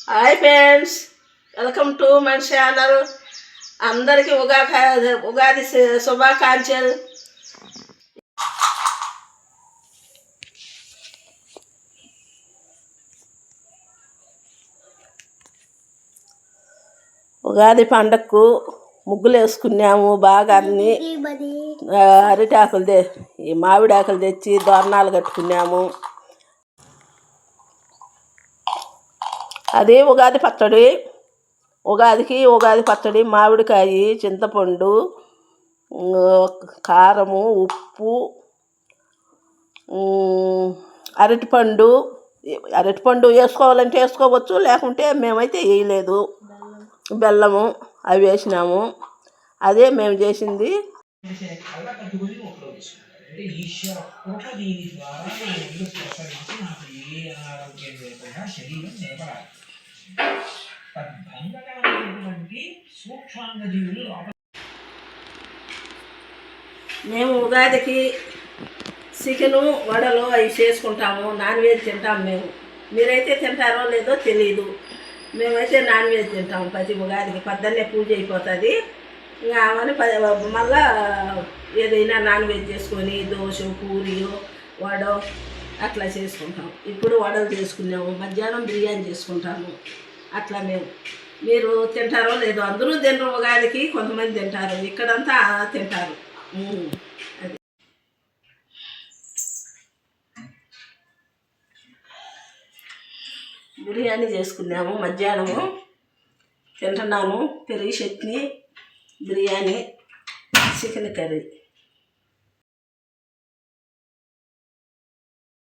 Hi friends, welcome to my channel. అందరికీ ఉగాది శుభాకాంక్షలు. ఉగాది పండగకు ముగ్గులు వేసుకున్నాము. బాగా అన్ని అరిటాకులు ఈ మామిడాకులు తెచ్చి దోరణాలు కట్టుకున్నాము. అది ఉగాది పచ్చడి. ఉగాది పచ్చడి మామిడికాయ, చింతపండు, కారము, ఉప్పు, అరటిపండు వేసుకోవాలంటే వేసుకోవచ్చు, లేకుంటే మేమైతే వేయలేదు. బెల్లము అవి వేసినాము. అదే మేము చేసింది. మేము ఉగాదికి చికెను, వడలు అవి చేసుకుంటాము. నాన్ వెజ్ తింటాము. మీరైతే తింటారో లేదో తెలియదు. మేమైతే నాన్ వెజ్ తింటాము. ప్రతి ఉగాదికి పొద్దున్నే పూజ అయిపోతుంది. ఇంకా అవన్నీ మళ్ళా ఏదైనా నాన్ వెజ్ చేసుకొని దోశ, పూరి, వడ అట్లా చేసుకుంటాం. ఇప్పుడు వడలు చేసుకున్నాము. మధ్యాహ్నం బిర్యానీ చేసుకుంటాము. అట్లా మీరు తింటారో లేదో. అందరూ తినరు ఉగాదికి, కొంతమంది తింటారు. ఇక్కడంతా తింటారు. అది బిర్యానీ చేసుకున్నాము. మధ్యాహ్నము తింటున్నాము. పెరుగు చట్నీ, బిర్యానీ, చికెన్ కర్రీ.